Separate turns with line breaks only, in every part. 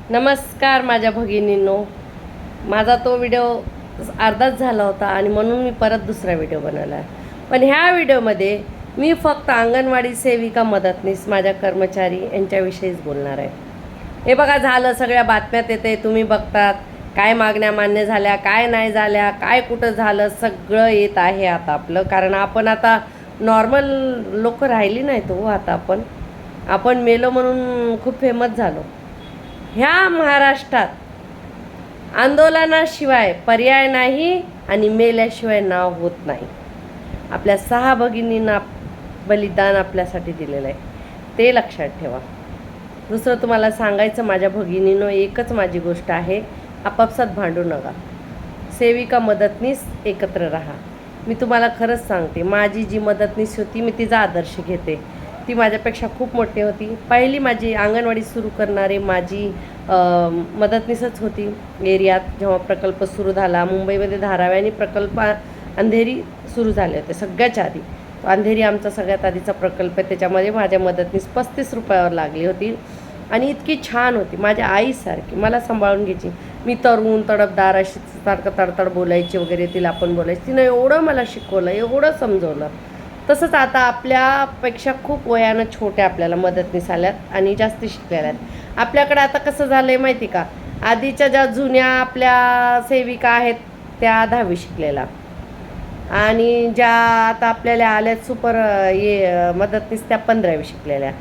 नमस्कार माझ्या भगिनींनो. माझा तो व्हिडिओ अर्धाच झाला होता आणि म्हणून मी परत दुसरा व्हिडिओ बनवला आहे. पण ह्या व्हिडिओमध्ये मी फक्त अंगणवाडी सेविका मदतनीस माझ्या कर्मचारी यांच्याविषयीच बोलणार आहे. हे बघा, झालं सगळ्या बातम्यात येते, तुम्ही बघतात काय मागण्या मान्य झाल्या, काय नाही झाल्या, काय कुठं झालं, सगळं येत आहे आता आपलं. कारण आपण आता नॉर्मल लोक राहिली नाहीत हो. आता आपण मेलो म्हणून खूप फेमस झालो. ह्या महाराष्ट्रात आंदोलनाशिवाय पर्याय नाही आणि मेल्याशिवाय नाव होत नाही. आपल्या 6 भगिनींना बलिदान आपल्यासाठी दिलेलं आहे, ते लक्षात ठेवा. दुसरं तुम्हाला सांगायचं माझ्या भगिनींनो, एकच माझी गोष्ट आहे, आपापसात भांडू नका. सेविका मदतनीस एकत्र राहा. मी तुम्हाला खरंच सांगते, माझी जी मदतनीस होती मी तिचा आदर्श घेते. ती माझ्यापेक्षा खूप मोठी होती. पहिली माझी अंगणवाडी सुरू करणारी माझी मदतनीसच होती एरियात. जेव्हा प्रकल्प सुरू झाला मुंबईमध्ये, धाराव्याने प्रकल्प अंधेरी सुरू झाले होते सगळ्याच्या आधी. अंधेरी आमचा सगळ्यात आधीचा प्रकल्प आहे. त्याच्यामध्ये माझ्या मदतनीस 35 रुपयावर लागली होती आणि इतकी छान होती, माझ्या आईसारखी मला सांभाळून घ्यायची. मी तरुण तडफदार अशी सारखं तडतड बोलायची वगैरे, तिला आपण बोलायची. तिनं एवढं मला शिकवलं, एवढं समजवलं. तसंच आता आपल्यापेक्षा खूप वयानं छोट्या आपल्याला मदतनीस आल्यात आणि जास्त शिकलेल्या आहेत. आपल्याकडे आता कसं झालं आहे माहिती का, आधीच्या ज्या जुन्या आपल्या सेविका आहेत त्या 10वी शिकलेल्या, आणि ज्या आता आपल्याला आल्यात सुपर मदतनीस त्या 15वी शिकलेल्या,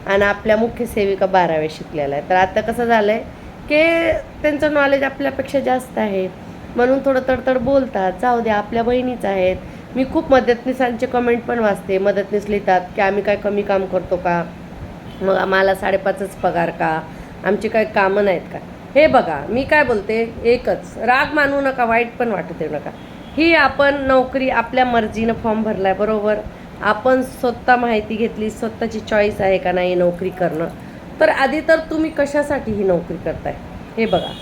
आणि आपल्या मुख्य सेविका 12वी शिकलेल्या आहेत. तर आता कसं झालं आहे की त्यांचं नॉलेज आपल्यापेक्षा जास्त आहे म्हणून थोडं तडतड बोलतात. जाऊ द्या, आपल्या बहिणीच आहेत. मी खूप मदतनीसांचे कमेंट पण वाचते. मदतनीस लिहितात की आम्ही काय कमी काम करतो का, मग आम्हाला 5.5च पगार का, आमची काही कामं नाहीत का. हे बघा, मी काय बोलते, एकच राग मानू नका, वाईट पण वाटू देऊ नका. ही आपण नोकरी आपल्या मर्जीनं फॉर्म भरला आहे, बरोबर. आपण स्वतः माहिती घेतली, स्वतःची चॉईस आहे का नाही नोकरी करणं. तर आधी तर तुम्ही कशासाठी ही नोकरी करताय हे बघा.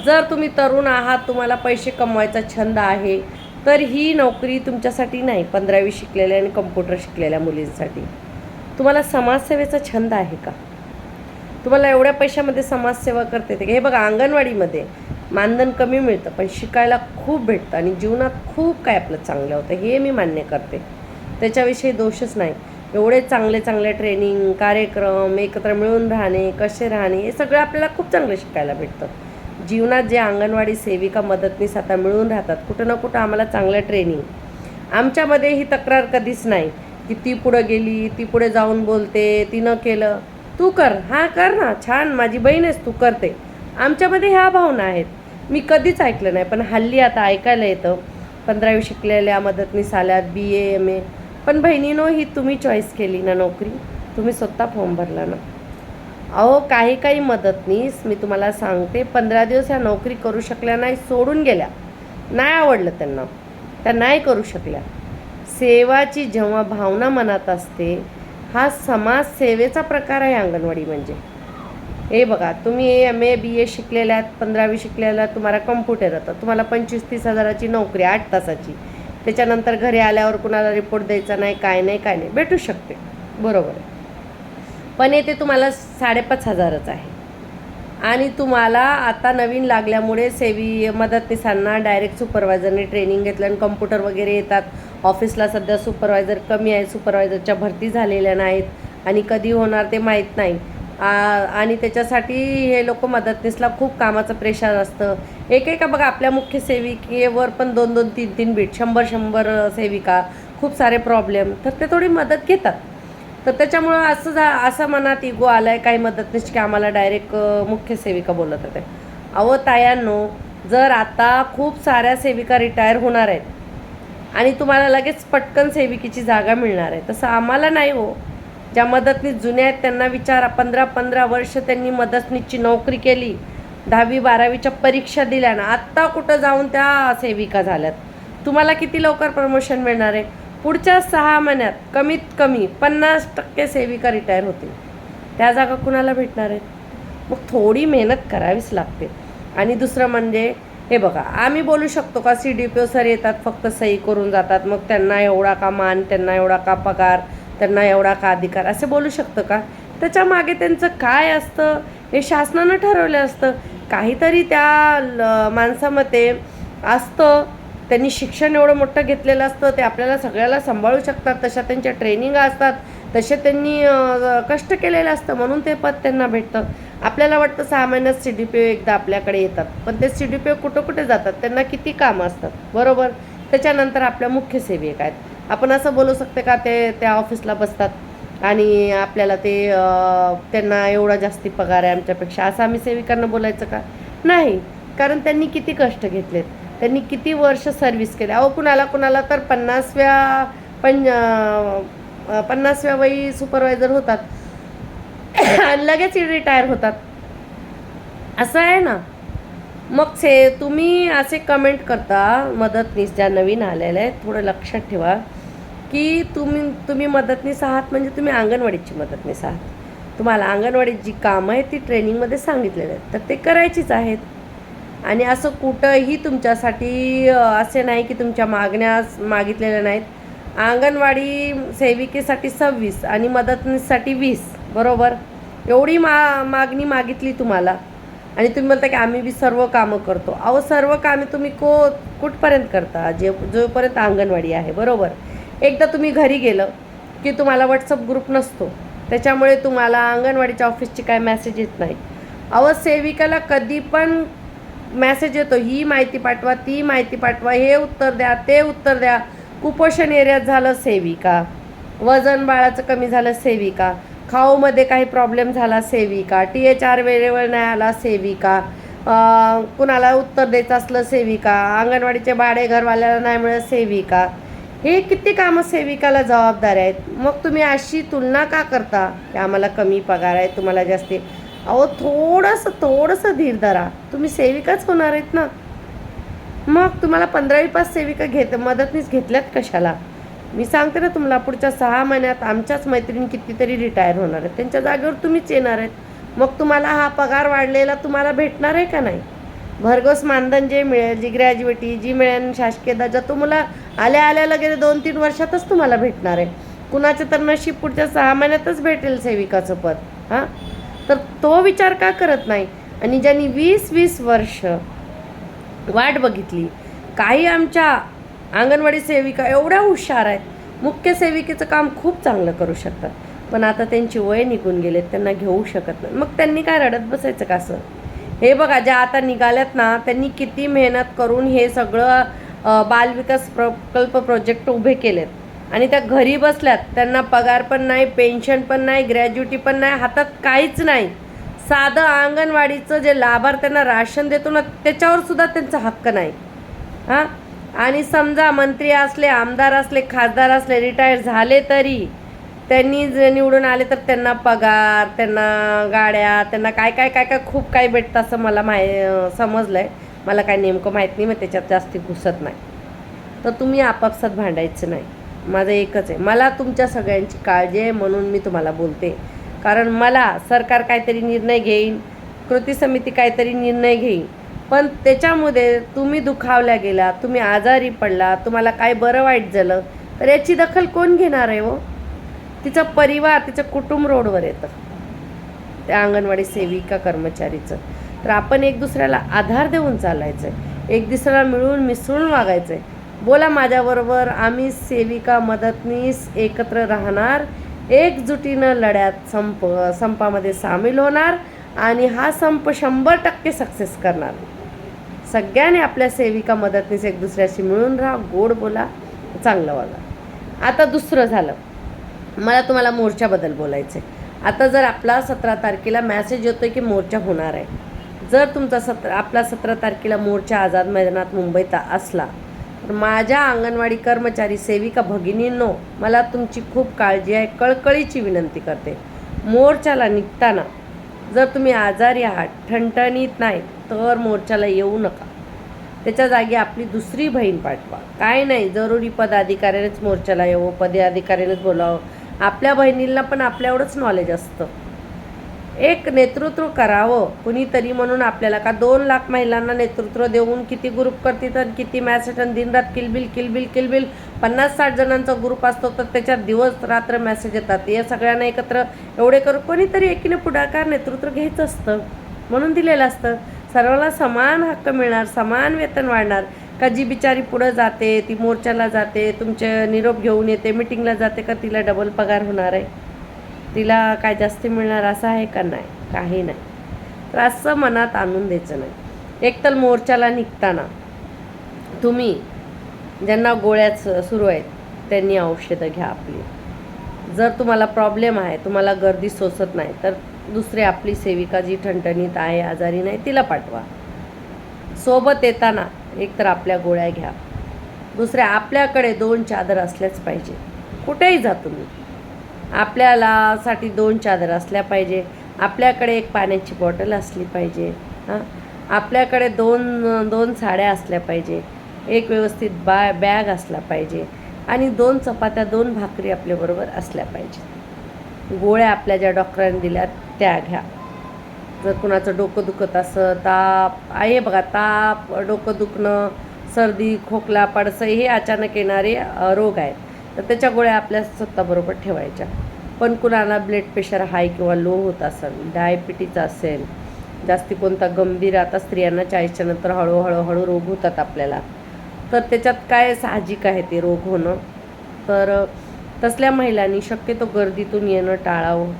जर तुम्ही तरुण आहात, तुम्हाला पैसे कमवायचा छंद आहे, तर ही नोकरी तुमच्यासाठी नाही. 15वी शिकलेल्या आणि कम्प्युटर शिकलेल्या मुलींसाठी. तुम्हाला समाजसेवेचा छंद आहे का, तुम्हाला एवढ्या पैशामध्ये समाजसेवा करते ते. हे बघा, अंगणवाडीमध्ये मानधन कमी मिळतं पण शिकायला खूप भेटतं आणि जीवनात खूप काय आपलं चांगलं होतं, हे मी मान्य करते. त्याच्याविषयी दोषच नाही. एवढे चांगले चांगले ट्रेनिंग, कार्यक्रम, एकत्र मिळून राहणे, कसे राहणे, हे सगळं आपल्याला खूप चांगलं शिकायला भेटतं. जीवनात जे अंगणवाडी सेविका मदतनीस आता मिळून राहतात, कुठं ना कुठं आम्हाला चांगलं ट्रेनिंग. आमच्यामध्ये ही तक्रार कधीच नाही की ती पुढं गेली, ती पुढे जाऊन बोलते, तिनं केलं, तू कर, हां कर ना, छान, माझी बहीण आहेस, तू करते. आमच्यामध्ये ह्या भावना आहेत. मी कधीच ऐकलं नाही, पण हल्ली आता ऐकायला येतं 15वी शिकलेल्या मदतनीस आल्यात, BA MA. पण बहिणीनो, ही तुम्ही चॉईस केली ना नोकरी, तुम्ही स्वतः फॉर्म भरला ना. अहो, काही काही मदतनीस मी तुम्हाला सांगते 15 दिवस ह्या नोकरी करू शकल्या नाही, सोडून गेल्या. नाही आवडलं त्यांना, त्या नाही करू शकल्या. सेवाची जेव्हा भावना मनात असते, हा समाजसेवेचा प्रकार आहे अंगणवाडी म्हणजे. हे बघा, तुम्ही MA BA शिकलेल्या आहेत, 15वी शिकलेल्या, तुम्हाला कम्प्युटर येतं, तुम्हाला 25-30 हजाराची नोकरी 8 तासाची. त्याच्यानंतर घरी आल्यावर कुणाला रिपोर्ट द्यायचा नाही, काय नाही, भेटू शकते, बरोबर आहे. पण येते तुम्हाला 5,500च आहे. आणि तुम्हाला आता नवीन लागल्यामुळे मदतनीसांना डायरेक्ट सुपरवायझरने ट्रेनिंग घेतलं आणि कम्प्युटर वगैरे येतात. ऑफिसला सध्या सुपरवायझर कमी आहे, सुपरवायझरच्या भरती झालेल्या नाहीत आणि कधी होणार ते माहीत नाही. आणि त्याच्यासाठी हे लोक मदतनीसला खूप कामाचं प्रेशर असतं. एकेका बघा, आपल्या मुख्य सेविकेवर पण 2-2 3-3 बीट, 100-100 सेविका, खूप सारे प्रॉब्लेम, तर ते थोडी मदत घेतात. तर त्याच्यामुळं असं मनात इगो आला आहे काही मदतनीस की आम्हाला डायरेक्ट मुख्य सेविका बोलत होते. अहो तायांनो, जर आता खूप साऱ्या सेविका रिटायर होणार आहेत आणि तुम्हाला लगेच पटकन सेविकेची जागा मिळणार आहे, तसं आम्हाला नाही हो. ज्या मदतनीस जुन्या आहेत त्यांना विचारा, 15-15 वर्ष त्यांनी मदतनीसची नोकरी केली, 10वी 12वीच्या परीक्षा दिल्या ना, आत्ता कुठं जाऊन त्या सेविका झाल्यात. तुम्हाला किती लवकर प्रमोशन मिळणार आहे. पुढच्या 6 महिन्यात कमीत कमी 50% सेविका रिटायर होतील. त्या जागा कुणाला भेटणार आहेत. मग थोडी मेहनत करावीच लागते. आणि दुसरं म्हणजे, हे बघा, आम्ही बोलू शकतो का CDPO सर येतात फक्त सही करून जातात, मग त्यांना एवढा का मान, त्यांना एवढा का पगार, त्यांना एवढा का अधिकार, असे बोलू शकतं का. त्याच्यामागे त्यांचं काय असतं हे शासनानं ठरवलं असतं. काहीतरी त्या माणसामध्ये असतं, त्यांनी शिक्षण एवढं मोठं घेतलेलं असतं, ते आपल्याला सगळ्याला सांभाळू शकतात, तशा त्यांच्या ट्रेनिंग असतात, तसे त्यांनी कष्ट केलेलं असतं, म्हणून ते पद त्यांना भेटतं. आपल्याला वाटतं 6 महिन्यात CDPO एकदा आपल्याकडे येतात, पण ते CDPO कुठं कुठे जातात, त्यांना किती कामं असतात, बरोबर. त्याच्यानंतर आपल्या मुख्य सेविक आहेत. आपण असं बोलू शकते का ते त्या ऑफिसला बसतात आणि आपल्याला ते त्यांना एवढा जास्ती पगार आहे आमच्यापेक्षा, असं आम्ही सेविकांना बोलायचं का? नाही, कारण त्यांनी किती कष्ट घेतलेत, त्यांनी किती वर्ष सर्व्हिस केले. अहो कुणाला तर 50व्या वयी सुपरवायझर होतात आणि लगेच रिटायर होतात, असं आहे ना. मग तुम्ही असे कमेंट करता, मदतनीस ज्या नवीन आलेल्या आहेत, थोडं लक्षात ठेवा की तुम्ही मदतनीस आहात म्हणजे तुम्ही अंगणवाडीची मदतनीस आहात. तुम्हाला अंगणवाडीत जी कामं आहेत ती ट्रेनिंगमध्ये सांगितलेली आहेत, तर ते करायचीच आहेत. आणि असं कुठंही तुमच्यासाठी असे नाही की तुमच्या मागण्या मागितलेल्या नाहीत. अंगणवाडी सेविकेसाठी 26 आणि मदतनीससाठी 20, बरोबर. एवढी मागणी मागितली तुम्हाला आणि तुम्ही बोलता की आम्ही बी सर्व कामं करतो. अहो सर्व कामे तुम्ही कुठपर्यंत करता? जोपर्यंत अंगणवाडी आहे, बरोबर. एकदा तुम्ही घरी गेलं की तुम्हाला व्हॉट्सअप ग्रुप नसतो, त्याच्यामुळे तुम्हाला अंगणवाडीच्या ऑफिसची काय मेसेज येत नाही. अहो सेविकाला कधी पण मेसेज येतो, ही माहिती पाठवा, ती माहिती पाठवा, हे उत्तर द्या, ते उत्तर द्या. कुपोषण एरियात झालं सेविका, वजन बाळाचं कमी झालं सेविका, खाऊमध्ये काही प्रॉब्लेम झाला सेविका, THR वेळेवर नाही आला सेविका, कुणाला उत्तर द्यायचं असलं सेविका, अंगणवाडीचे भाडे घरवाल्याला नाही मिळत सेविका. हे किती कामं सेविकाला जबाबदार आहेत. मग तुम्ही अशी तुलना का करता की आम्हाला कमी पगार आहे, तुम्हाला जास्ती? अहो थोडंसं धीर धरा, तुम्ही सेविकाच होणार आहेत ना. मग तुम्हाला 15वी पास सेविका मदतनीस घेतल्यात कशाला? मी सांगते ना तुम्हाला, पुढच्या 6 महिन्यात आमच्याच मैत्रिणी कितीतरी रिटायर होणार आहेत, त्यांच्या जागेवर तुम्हीच येणार आहेत. मग तुम्हाला हा पगार वाढलेला तुम्हाला भेटणार आहे का नाही? भरघोस मानधन जे मिळेल, जी ग्रॅज्युएटी जी मिळेल, शासकीय दर्जा तुम्हाला आल्या लगेच 2-3 वर्षातच तुम्हाला भेटणार आहे. कुणाचं तर नशीब पुढच्या 6 महिन्यातच भेटेल सेविकाचं पद. हां, तर तो विचार का करत नाही? आणि ज्यांनी 20-20 वर्ष वाट बघितली, काही आमच्या अंगणवाडी सेविका एवढ्या हुशार आहेत, मुख्य सेविकेचं काम खूप चांगलं करू शकतात, पण आता त्यांची वय निघून गेलेत, त्यांना घेऊ शकत नाही. मग त्यांनी काय रडत बसायचं का असं? हे बघा, ज्या आता निघाल्यात ना, त्यांनी किती मेहनत करून हे सगळं बालविकास प्रकल्प प्रोजेक्ट उभे केलेत आणि त्या घरी बसल्यात. त्यांना पगार पण नाही, पेन्शन पण नाही, ग्रॅज्युटी पण नाही, हातात काहीच नाही. साधं अंगणवाडीचं जे लाभार्थ्यांना राशन देतो ना, त्याच्यावर सुद्धा त्यांचा हक्क नाही. हां, आणि समजा मंत्री असले, आमदार असले, खासदार असले, रिटायर झाले, तरी त्यांनी जे निवडून आले तर त्यांना पगार, त्यांना गाड्या, त्यांना काय काय काय काय खूप काही भेटतं असं मला समजलं आहे. मला काय नेमकं माहीत नाही, मग त्याच्यात जास्ती घुसत नाही. तर तुम्ही आपापसात भांडायचं नाही. माझं एकच आहे, मला तुमच्या सगळ्यांची काळजी आहे म्हणून मी तुम्हाला बोलते. कारण मला सरकार काहीतरी निर्णय घेईन, कृती समिती काहीतरी निर्णय घेईन, पण त्याच्यामध्ये तुम्ही दुखावल्या गेला, तुम्ही आजारी पडला, तुम्हाला काय बरं वाईट झालं, तर याची दखल कोण घेणार आहे हो? तिचा परिवार, तिचं कुटुंब रोडवर येतं, त्या अंगणवाडी सेविका कर्मचारीचं. तर आपण एक दुसऱ्याला आधार देऊन चालायचं आहे, एक दुसऱ्याला मिळून मिसळून वागायचं आहे. बोला माझ्याबरोबर, आम्ही सेविका मदतनीस एकत्र राहणार, एकजुटीनं लढ्यात संपामध्ये सामील होणार आणि हा संप 100% सक्सेस करणार. सगळ्यांनी आपल्या सेविका मदतनीस एक दुसऱ्याशी मिळून राहा, गोड बोला, चांगलं वागा. आता दुसरं झालं, मला तुम्हाला मोर्चाबद्दल बोलायचं आहे. आता जर आपला 17 तारखेला मेसेज येतो की मोर्चा होणार आहे, जर तुमचा आपला 17 तारखेला मोर्चा आझाद मैदानात मुंबईत असला, तर माझ्या अंगणवाडी कर्मचारी सेविका भगिनींनो, मला तुमची खूप काळजी आहे, कळकळीची विनंती करते. मोर्चाला निघताना जर तुम्ही आजारी आहात, ठणठणीत नाही, तर मोर्चाला येऊ नका. त्याच्या जागी आपली दुसरी बहीण पाठवा. काय नाही, जरुरी पदाधिकाऱ्यानेच मोर्चाला येऊ, पदाधिकाऱ्यानेच बोलावं. आपल्या बहिणींना पण आपल्या एवढंच नॉलेज असतं. एक नेतृत्व करावं कुणीतरी म्हणून आपल्याला. का 2 लाख महिलांना नेतृत्व देऊन किती ग्रुप करतील आणि किती मॅसेज आणि दिनरात किलबिल किलबिल किलबिल 50-60 जणांचा ग्रुप असतो तर त्याच्यात दिवस रात्र मेसेज येतात. या सगळ्यांना एकत्र एवढे करू कोणीतरी एकीने पुढाकार नेतृत्व घ्यायचं असतं म्हणून दिलेलं असतं. सर्वांना समान हक्क मिळणार, समान वेतन वाढणार. का जी बिचारी पुढं जाते, ती मोर्चाला जाते, तुमचे निरोप घेऊन येते, मिटिंगला जाते, का तिला डबल पगार होणार आहे? तिला काय जास्ती मिळणार असं आहे का? नाही, काही नाही. तर असं मनात आणून द्यायचं नाही. एकतर मोर्चाला निघताना तुम्ही ज्यांना गोळ्या सुरू आहेत त्यांनी औषधं घ्या आपली. जर तुम्हाला प्रॉब्लेम आहे, तुम्हाला गर्दी सोसत नाही, तर दुसरी आपली सेविका जी ठणठणीत आहे, आजारी नाही, तिला पाठवा. सोबत येताना एकतर आपल्या गोळ्या घ्या. दुसऱ्या आपल्याकडे 2 चादर असल्याच पाहिजे. कुठेही जा तुम्ही, आपल्याला साठी 2 चादर असल्या पाहिजे. आपल्याकडे एक पाण्याची बॉटल असली पाहिजे. हां, आपल्याकडे 2 साड्या असल्या पाहिजे. एक व्यवस्थित बॅग असला पाहिजे आणि 2 चपात्या 2 भाकरी आपल्याबरोबर असल्या पाहिजे. गोळ्या आपल्या ज्या डॉक्टरांनी दिल्या त्या घ्या. जर कुणाचं डोकं दुखत असं, ताप आहे बघा, ताप, डोकं दुखणं, सर्दी, खोकला, पडसं हे अचानक येणारे रोग आहेत, तर त्याच्या गोळ्या आपल्या स्वतःबरोबर ठेवायच्या. पण कुणाला ब्लड प्रेशर हाय किंवा लो होत असेल, डायबिटीज असेल, जास्ती कोणता गंभीर, आता स्त्रियांना 40च्या नंतर हळूहळू रोग होतात आपल्याला, तर त्याच्यात काय साहजिक आहे ते रोग होणं. तर तसल्या महिलांनी शक्यतो गर्दीतून येणं टाळावं.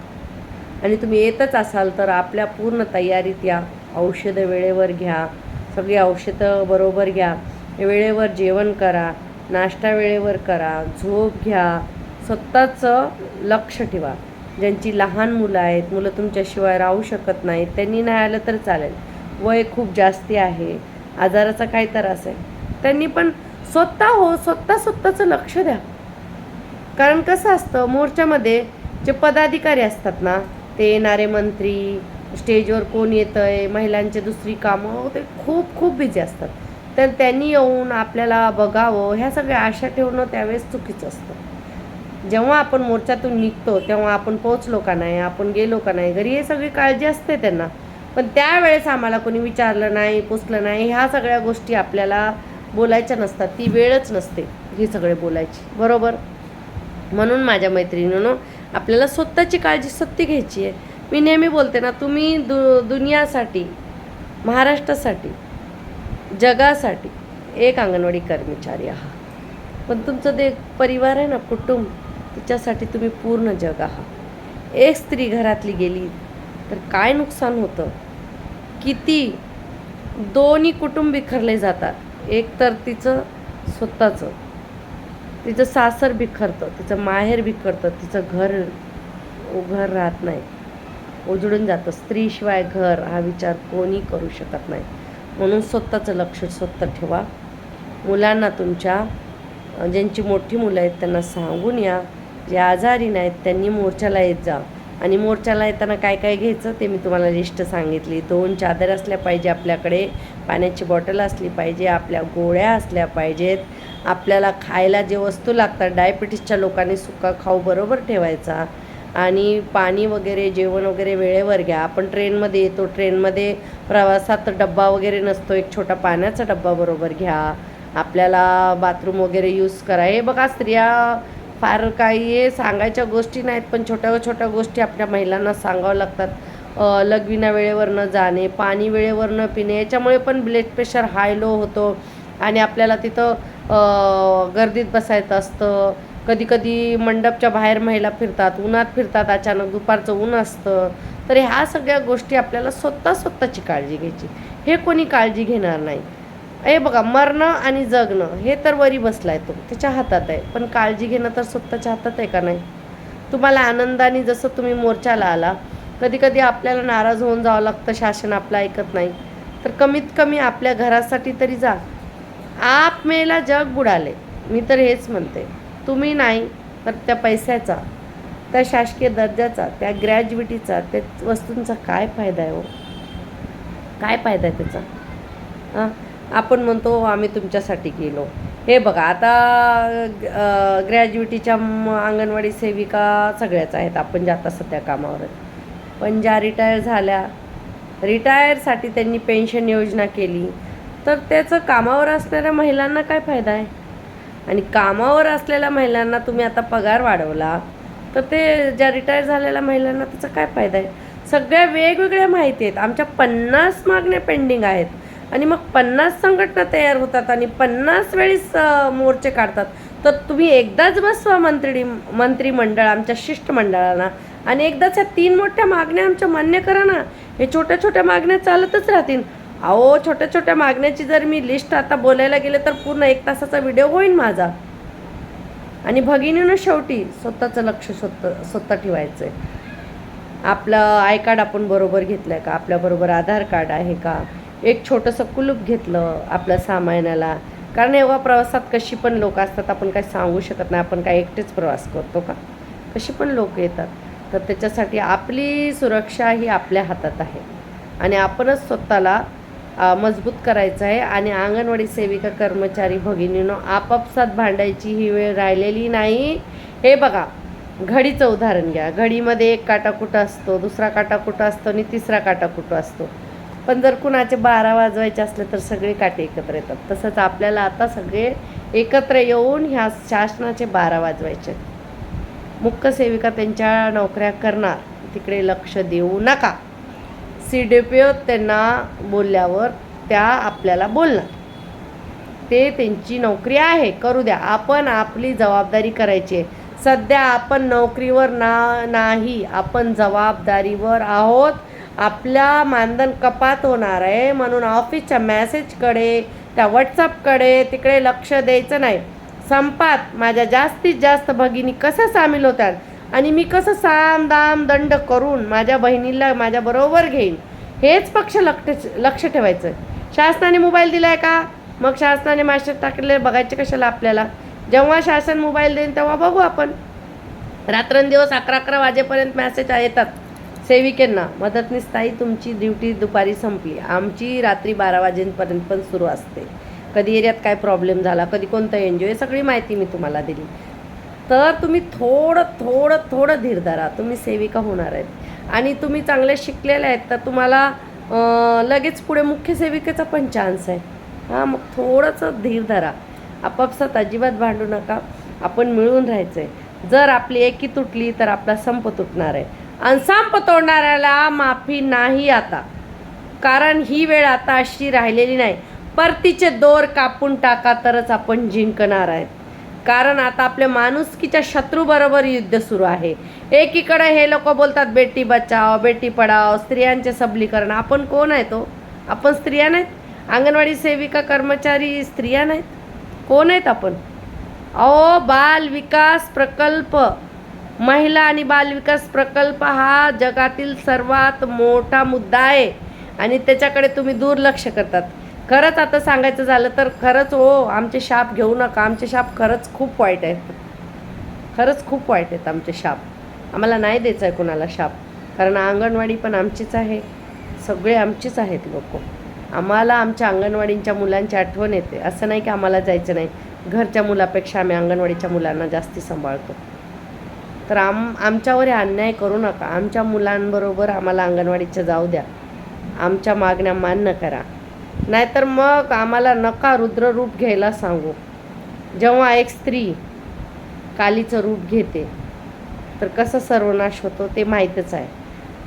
आणि तुम्ही येतच असाल तर आपल्या पूर्ण तयारीत या. औषधं वेळेवर घ्या, सगळी औषधं बरोबर घ्या, वेळेवर जेवण करा, नाश्ता वेळेवर करा, झोप घ्या, स्वतःचं लक्ष ठेवा. ज्यांची लहान मुलं आहेत, मुलं तुमच्याशिवाय राहू शकत नाहीत, त्यांनी नाही आलं तर चालेल, वय खूप जास्ती आहे, आजाराचा काही त्रास आहे, त्यांनी पण स्वतःचं लक्ष द्या. कारण कसं असतं, मोर्चामध्ये जे पदाधिकारी असतात ना, ते येणारे मंत्री, स्टेजवर कोण येतं आहे, महिलांचे दुसरी कामं, ते खूप खूप बिझी असतात. तर त्यांनी येऊन आपल्याला बघावं ह्या सगळ्या आशा ठेवणं त्यावेळेस चुकीचं असतं. जेव्हा आपण मोर्चातून निघतो तेव्हा आपण पोचलो का नाही, आपण गेलो का नाही घरी, हे सगळी काळजी असते त्यांना. पण त्यावेळेस आम्हाला कोणी विचारलं नाही, पुसलं नाही, ह्या सगळ्या गोष्टी आपल्याला बोलायच्या नसतात. ती वेळच नसते ही सगळे बोलायची, बरोबर? म्हणून माझ्या मैत्रिणींनो, आपल्याला स्वतःची काळजी सत्य घ्यायची आहे. मी नेहमी बोलते ना, तुम्ही दुनियासाठी, महाराष्ट्रासाठी, जगासाठी एक अंगणवाडी कर्मचारी आहात. पण तुमचं ते परिवार आहे ना, कुटुंब, तिच्यासाठी तुम्ही पूर्ण जग आहात. एक स्त्री घरातली गेली तर काय नुकसान होतं, किती दोन्ही कुटुंब बिखरले जातात. एक तर तिचं स्वतःचं, तिचं सासर बिखरतं, तिचं माहेर बिखरतं, तिचं घर राहत नाही, उजळून जातं. स्त्रीशिवाय घर हा विचार कोणी करू शकत नाही. म्हणून स्वतःचं लक्ष स्वतः ठेवा. मुलांना तुमच्या, ज्यांची मोठी मुलं आहेत त्यांना सांगून या. जे आजारी नाहीत त्यांनी मोर्चाला येत जा. आणि मोर्चाला येताना काय काय घ्यायचं ते मी तुम्हाला लिस्ट सांगितली. 2 चादर असल्या पाहिजे आपल्याकडे, पाण्याची बॉटल असली पाहिजे, आपल्या गोळ्या असल्या पाहिजेत, आपल्याला खायला जे वस्तू लागतात, डायबिटीसच्या लोकांनी सुका खाऊ बरोबर ठेवायचा, आणि पाणी वगैरे, जेवण वगैरे वेळेवर घ्या. आपण ट्रेनमध्ये येतो, ट्रेनमध्ये प्रवासात डब्बा वगैरे नसतो, एक छोटा पाण्याचा डब्बा बरोबर घ्या. आपल्याला बाथरूम वगैरे यूज करा. हे बघा, स्त्रिया फार काही सांगायच्या गोष्टी नाहीत, पण छोट्या छोट्या गोष्टी आपल्या महिलांना सांगावं लागतात. लघवीना वेळेवर न जाणे, पाणी वेळेवर न पिणे, याच्यामुळे पण ब्लड प्रेशर हाय लो होतो आणि आपल्याला तिथं गर्दीत बसायचं असतं. कधी कधी मंडपच्या बाहेर महिला फिरतात, उन्हात फिरतात, अचानक दुपारचं ऊन असतं. तर ह्या सगळ्या गोष्टी आपल्याला स्वतःची काळजी घ्यायची. हे कोणी काळजी घेणार नाही. हे बघा, मरणं आणि जगणं हे तर वरी बसलाय, तो त्याच्या हातात आहे, पण काळजी घेणं तर स्वतःच्या हातात आहे का नाही? तुम्हाला आनंदाने, जसं तुम्ही मोर्चाला आला, कधी कधी आपल्याला नाराज होऊन जावं लागतं, शासन आपलं ऐकत नाही, तर कमीत कमी आपल्या घरासाठी तरी जा. आप मेला जग बुडाले, मी तर हेच म्हणते. तुम्ही नाही तर त्या पैशाचा, त्या शासकीय दर्जाचा, त्या ग्रॅज्युएटीचा, त्या वस्तूंचा काय फायदा आहे हो? काय फायदा आहे त्याचा? हां, आपण म्हणतो आम्ही तुमच्यासाठी गेलो. हे बघा, आता ग्रॅज्युएटीच्या अंगणवाडी सेविका सगळ्याच आहेत, आपण जाता सध्या कामावर. पण ज्या रिटायर झाल्या, रिटायरसाठी त्यांनी पेन्शन योजना केली, तर त्याचं कामावर असणाऱ्या महिलांना काय फायदा आहे? आणि कामावर असलेल्या महिलांना तुम्ही आता पगार वाढवला, तर ते ज्या रिटायर झालेल्या महिलांना त्याचा काय फायदा आहे? सगळ्या वेगवेगळ्या माहिती आहेत. आमच्या 50 मागण्या पेंडिंग आहेत आणि मग 50 संघटना तयार होतात आणि 50 वेळेस मोर्चे काढतात. तर तुम्ही एकदाच बसवा मंत्रिमंडळ आमच्या शिष्टमंडळाला आणि एकदाच या 3 मोठ्या मागण्या आमच्या मान्य करा ना. हे छोट्या छोट्या मागण्या चालतच राहतील. अहो, छोट्या छोट्या मागण्याची जर मी लिस्ट आता बोलायला गेले तर पूर्ण 1 तासाचा व्हिडिओ होईल माझा. आणि भगिनीनं शेवटी स्वतःचं लक्ष स्वतः ठेवायचं आहे. आपलं आय कार्ड आपण बरोबर घेतलं आहे का? आपल्याबरोबर आधार कार्ड आहे का? एक छोटंसं कुलूप घेतलं आपल्या सामानाला. कारण एवढा प्रवासात कशी पण लोक असतात, आपण काही सांगू शकत नाही. आपण काय एकटेच प्रवास करतो का? कशी पण लोक येतात. तर त्याच्यासाठी आपली सुरक्षा ही आपल्या हातात आहे आणि आपणच स्वतःला मजबूत करायचं आहे. आणि अंगणवाडी सेविका कर्मचारी भगिनींनो, आपापसात भांडायची ही वेळ राहिलेली नाही. हे बघा, घडीचं उदाहरण घ्या. घडीमध्ये एक काटा कुठं असतो, दुसरा काटा कुठं असतो आणि तिसरा काटा कुठं असतो. पण जर कुणाचे 12 वाजवायचे असले तर सगळे काटे एकत्र येतात. तसंच आपल्याला आता सगळे एकत्र येऊन ह्या शासनाचे 12 वाजवायचे. मुख्य सेविका त्यांच्या नोकऱ्या करणार, तिकडे लक्ष देऊ नका. CDPO त्यांना बोलल्यावर त्या आपल्याला बोलणार. ते त्यांची नोकरी आहे, करू द्या. आपण आपली जबाबदारी करायची आहे. सध्या आपण नोकरीवर नाही, आपण जबाबदारीवर आहोत. आपल्या मानधन कपात होणार आहे म्हणून ऑफिसच्या मेसेजकडे, त्या व्हॉट्सअपकडे तिकडे लक्ष द्यायचं नाही. संपात माझ्या जास्तीत जास्त भगिनी कसं सामील होतात आणि मी कसं साम दाम दंड करून माझ्या बहिणीला माझ्याबरोबर घेईन, हेच पक्ष लक्ष ठेवायचं. शासनाने मोबाईल दिला आहे का? मग शासनाने मास्टर टाकले बघायचे कशाला आपल्याला? जेव्हा शासन मोबाईल देईन तेव्हा बघू आपण. रात्रंदिवस 11-11 वाजेपर्यंत मॅसेज येतात सेविकेंना, मदतनीस ताई तुमची ड्युटी दुपारी संपली. आमची रात्री 12 वाजेपर्यंत पण सुरू असते. कधी एरियात काय प्रॉब्लेम झाला, कधी कोणतं एनजीओ, हे सगळी माहिती मी तुम्हाला दिली. तर तुम्ही थोडं धीर धरा. तुम्ही सेविका होणार आहेत आणि तुम्ही चांगले शिकलेले आहेत तर तुम्हाला लगेच पुढे मुख्य सेविकेचा पण चान्स आहे. हां, मग थोडंसं धीर धरा. आपापसात अजिबात भांडू नका. आपण मिळून राहायचं आहे. जर आपली एकी तुटली तर आपला संप तुटणार आहे आणि संप तोडणाऱ्याला माफी नाही आता. कारण ही वेळ आता अशी राहिलेली नाही. परतीचे दोर कापून टाका तरच आपण जिंकणार आहेत. कारण आता आपल्या माणुसकीच्या शत्रूबरोबर युद्ध सुरू आहे. एकीकडे हे लोक बोलतात बेटी बचाव, बेटी पढाव, स्त्रियांचे सबलीकरण. आपण कोण आहे तो? आपण स्त्रिया नाहीत? अंगणवाडी सेविका कर्मचारी स्त्रिया नाहीत? कोण आहेत आपण? अहो, बाल विकास प्रकल्प, महिला आणि बाल विकास प्रकल्प हा जगातील सर्वात मोठा मुद्दा आहे आणि त्याच्याकडे तुम्ही दुर्लक्ष करतात. खरंच आता सांगायचं झालं तर खरंच आमचे शाप घेऊ नका. आमचे शाप खरंच खूप वाईट आहेत. खरंच खूप वाईट आहेत आमचे शाप. आम्हाला नाही द्यायचं आहे कोणाला शाप. कारण अंगणवाडी पण आमचीच आहे, सगळे आमचीच आहेत लोक. आम्हाला आमच्या अंगणवाडींच्या मुलांची आठवण येते. असं नाही की आम्हाला जायचं नाही. घरच्या मुलापेक्षा आम्ही अंगणवाडीच्या मुलांना जास्ती सांभाळतो. तर आमच्यावर अन्याय करू नका. आमच्या मुलांबरोबर आम्हाला अंगणवाडीच्या जाऊ द्या. आमच्या मागण्या मान्य करा. नाहीतर मग आम्हाला नका रुद्ररूप घ्यायला सांगू. जेव्हा एक स्त्री कालीचं रूप घेते तर कसं सर्वनाश होतो ते माहीतच आहे.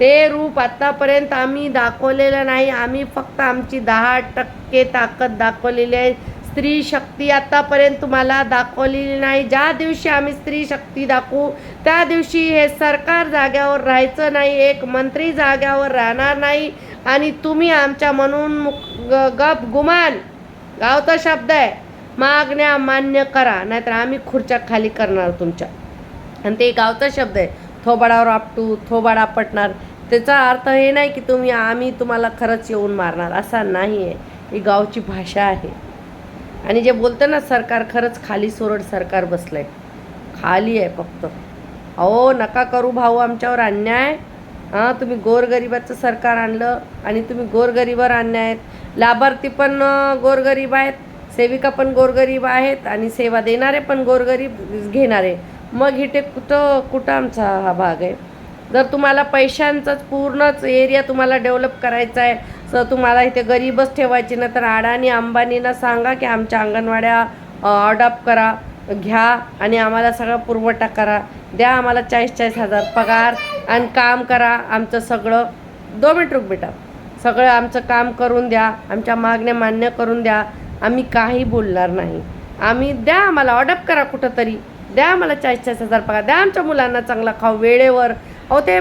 ते रूप आत्तापर्यंत आम्ही दाखवलेलं नाही. आम्ही फक्त आमची 10% ताकद दाखवलेली आहे. स्त्री शक्ती आत्तापर्यंत तुम्हाला दाखवलेली नाही. ज्या दिवशी आम्ही स्त्री शक्ती दाखवू त्या दिवशी हे सरकार जाग्यावर राहायचं नाही, एक मंत्री जाग्यावर राहणार नाही आणि तुम्ही आमच्या म्हणून गप गुमान, गावचा शब्द आहे, मागण्या मान्य करा नाहीतर आम्ही खुर्च्या खाली करणार तुमच्या. आणि ते गावचा शब्द आहे, थोबाडावर आपटू, थोबाड आपटणार. त्याचा अर्थ हे नाही की आम्ही तुम्हाला खरंच येऊन मारणार, असा नाही आहे. ही गावची भाषा आहे. आणि जे बोलतं ना सरकार, खरंच खाली सोरड सरकार बसलं आहे, खाली आहे फक्त. अहो, नका करू भाऊ आमच्यावर अन्याय. हां, तुम्ही गोरगरिबाचं सरकार आणलं आणि तुम्ही गोरगरिबावर अन्याय आहेत. लाभार्थी पण गोरगरीब आहेत, सेविका पण गोरगरीब आहेत आणि सेवा देणारे पण गोरगरीब घेणारे. मग इथे कुठं आमचा हा भाग आहे? जर तुम्हाला पैशांचाच पूर्णच एरिया तुम्हाला डेव्हलप करायचा आहे, तर तुम्हाला इथे गरीबच ठेवायची ना, तर अडाणी अंबानींना सांगा की आमच्या अंगणवाड्या अडॉप्ट करा, घ्या आणि आम्हाला सगळा पुरवठा करा, द्या आम्हाला 40,000 पगार आणि काम करा आमचं सगळं. 2 मिनिट रुक बेटा. सगळं आमचं काम करून द्या, आमच्या मागण्या मान्य करून द्या, आम्ही काही बोलणार नाही. आम्ही द्या आम्हाला अडॉप्ट करा कुठंतरी, द्या आम्हाला 40,000 पगार, द्या आमच्या मुलांना चांगला खाऊ वेळेवर. अहो ते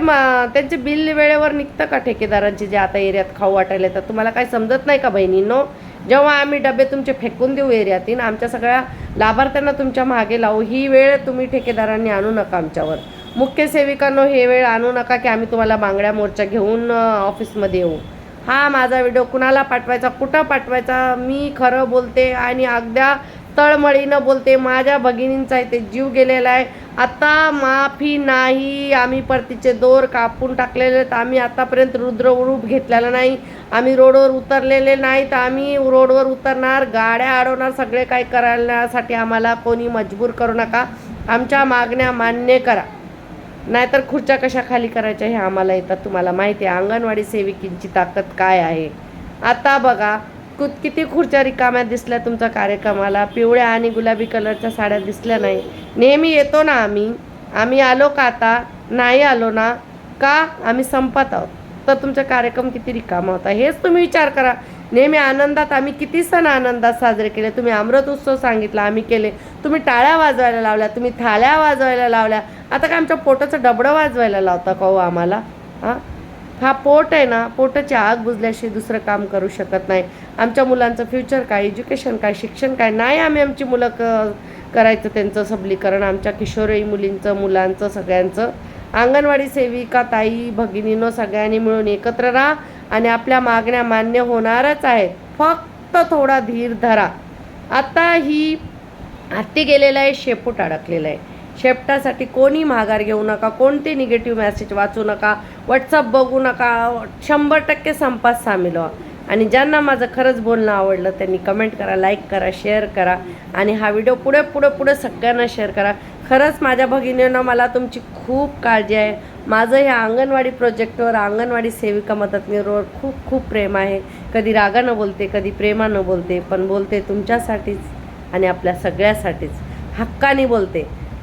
त्यांचे बिल वेळेवर निघतं का ठेकेदारांचे जे आता एरियात खाऊ वाटायला येतात? तुम्हाला काही समजत नाही का बहिणींनो? जेव्हा आम्ही डबे तुमचे फेकून देऊ एरियातील, आमच्या सगळ्या लाभार्थ्यांना तुमच्या मागे लावू, ही वेळ तुम्ही ठेकेदारांनी आणू नका आमच्यावर. मुख्य सेविकांनो, हे वेळ आणू नका की आम्ही तुम्हाला बांगड्या मोर्चा घेऊन ऑफिसमध्ये येऊ. हा माझा व्हिडिओ कुणाला पाठवायचा, कुठं पाठवायचा, मी खरं बोलते आणि अगद्या तळमळीनं बोलते. माझ्या भगिनींचा इथे जीव गेलेला आहे. आता माफी नाही. आम्ही परतीचे दोर कापून टाकलेले आहेत. आम्ही आतापर्यंत रुद्ररूप घेतलेलं नाही. आम्ही रोडवर उतरलेले नाही, तर आम्ही रोडवर उतरणार, गाड्या अडवणार, सगळे काही करण्यासाठी आम्हाला कोणी मजबूर करू नका. आमच्या मागण्या मान्य करा, नाहीतर खुर्च्या कशा खाली करायच्या हे आम्हाला येतात. तुम्हाला माहिती आहे अंगणवाडी सेविकींची ताकद काय आहे. आता बघा किती खुर्च्या रिकाम्या दिसल्या तुमच्या कार्यक्रमाला. पिवळ्या आणि गुलाबी कलरच्या साड्या दिसल्या नाही. नेहमी येतो ना आम्ही आलो का आता? नाही आलो ना. का? आम्ही संपत आहोत. तर तुमचा कार्यक्रम किती रिकामा होता हेच तुम्ही विचार करा. नेहमी आनंदात आम्ही किती सण आनंदात साजरे केले. तुम्ही अमृत उत्सव सांगितला, आम्ही केले. तुम्ही टाळ्या वाजवायला लावल्या, तुम्ही थाळ्या वाजवायला लावल्या. आता काय आमच्या पोटाचं डबडं वाजवायला लावता का हो आम्हाला? हा पोट आहे ना, पोटाची आग बुजल्याशिवाय दुसरं काम करू शकत नाही. आमच्या मुलांचं फ्युचर काय, एज्युकेशन काय, शिक्षण काय नाही. आम्ही आमची मुलं करायचं त्यांचं सबलीकरण, आमच्या किशोरी मुलींचं, मुलांचं, सगळ्यांचं. अंगणवाडी सेविका ताई भगिनींनो, सगळ्यांनी मिळून एकत्र राहा आणि आपल्या मागण्या मान्य होणारच आहेत. फक्त थोडा धीर धरा. आता ही हत्ती गेलेला आहे, शेपूट अडकलेला आहे. शेपटासाठी कोणी माघार घेऊ नका, कोणते निगेटिव्ह मेसेज वाचू नका, व्हॉट्सअप बघू नका. 100% संपात सामील व्हा. आणि ज्यांना माझं खरंच बोलणं आवडलं त्यांनी कमेंट करा, लाईक करा, शेअर करा आणि हा व्हिडिओ पुढे सगळ्यांना शेअर करा. खरंच माझ्या भगिनींना मला तुमची खूप काळजी आहे. माझं ह्या अंगणवाडी प्रोजेक्टवर, अंगणवाडी सेविका मदतनीसवर खूप खूप प्रेम आहे. कधी रागानं बोलते, कधी प्रेमानं बोलते, पण बोलते तुमच्यासाठीच आणि आपल्या सगळ्यासाठीच.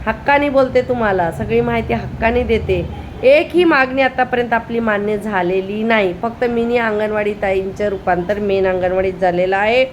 हक्कानी बोलते तुम्हाला सगळी माहिती हक्कानी देते. एकही मागणी आतापर्यंत आपली मान्य झालेली नाही. फक्त मिनी अंगणवाडी ताईंचं रूपांतर मेन अंगणवाडीत झालेलं आहे.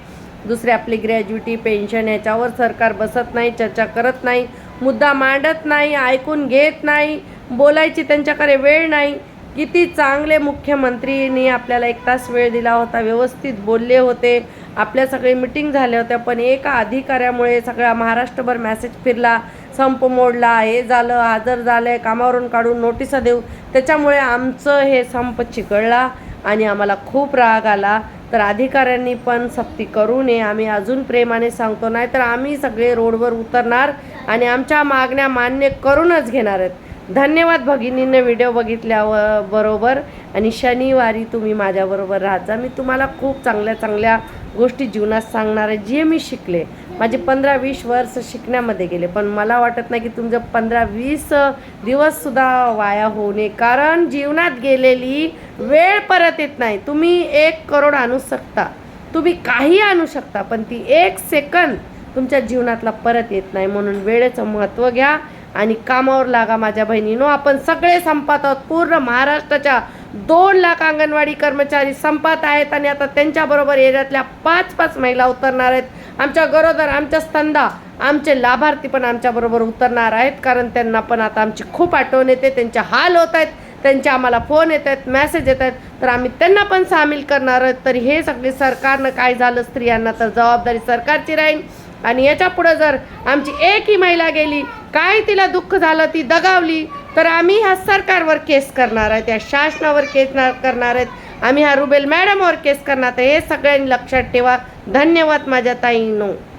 दुसरे आपली ग्रॅज्युटी, पेन्शन याच्यावर सरकार बसत नाही, चर्चा करत नाही, मुद्दा मांडत नाही, ऐकून घेत नाही, बोलायची त्यांच्याकडे वेळ नाही. किती चांगले मुख्यमंत्रींनी आपल्याला 1 तास वेळ दिला होता, व्यवस्थित बोलले होते, आपल्या सगळे मिटिंग झाल्या होत्या. पण एका अधिकाऱ्यामुळे सगळा महाराष्ट्रभर मेसेज फिरला, संप मोडला, हे झालं, हजर झालं, कामावरून काढून नोटिसा देऊ. त्याच्यामुळे आमचं हे संप चिघळला आणि आम्हाला खूप राग आला. तर अधिकाऱ्यांनी पण सक्ती करू नये. आम्ही अजून प्रेमाने सांगतो, नाही तर आम्ही सगळे रोडवर उतरणार आणि आमच्या मागण्या मान्य करूनच घेणार आहेत. धन्यवाद भगिनींनी व्हिडिओ बरोबर आणि शनिवारी तुम्ही माझ्याबरोबर राहायचा. मी तुम्हाला खूप चांगल्या चांगल्या गोष्टी जीवनात सांगणार आहे, जे मी शिकले. माझे 15-20 वर्ष शिकण्यामध्ये गेले, पण मला वाटत नाही की तुमचं 15-20 दिवससुद्धा वाया होऊ नये. कारण जीवनात गेलेली वेळ परत येत नाही. तुम्ही 1 करोड आणू शकता, तुम्ही काही आणू शकता, पण ती 1 सेकंद तुमच्या जीवनातला परत येत नाही. म्हणून वेळेचं महत्त्व घ्या आणि कामावर लागा माझ्या बहिणीनो. आपण सगळे संपात आहोत. पूर्ण महाराष्ट्राच्या 2 लाख अंगणवाडी कर्मचारी संपात आहेत आणि आता त्यांच्याबरोबर एरियातल्या 5-5 महिला उतरणार आहेत. आमच्या गरोदर, आमच्या स्तंदा, आमचे लाभार्थी पण आमच्याबरोबर उतरणार आहेत. कारण त्यांना पण आता आमची खूप आठवण येते, त्यांचे हाल होत आहेत, त्यांचे आम्हाला फोन येत आहेत, मेसेज येत आहेत, तर आम्ही त्यांना पण सामील करणार आहोत. तर हे सगळे सरकारनं काय झालं स्त्रियांना, तर जबाबदारी सरकारची राहील. आणि याच्या पुढे जर आमची एकही महिला गेली, काय तिला दुःख झालं, ती दगावली, तर आम्ही ह्या सरकारवर केस करणार आहेत, या शासनावर केस करणार आहेत, आम्ही ह्या रुबेल मॅडमवर केस करणार आहे. हे सगळ्यांनी लक्षात ठेवा. धन्यवाद माझ्या ताईंनो.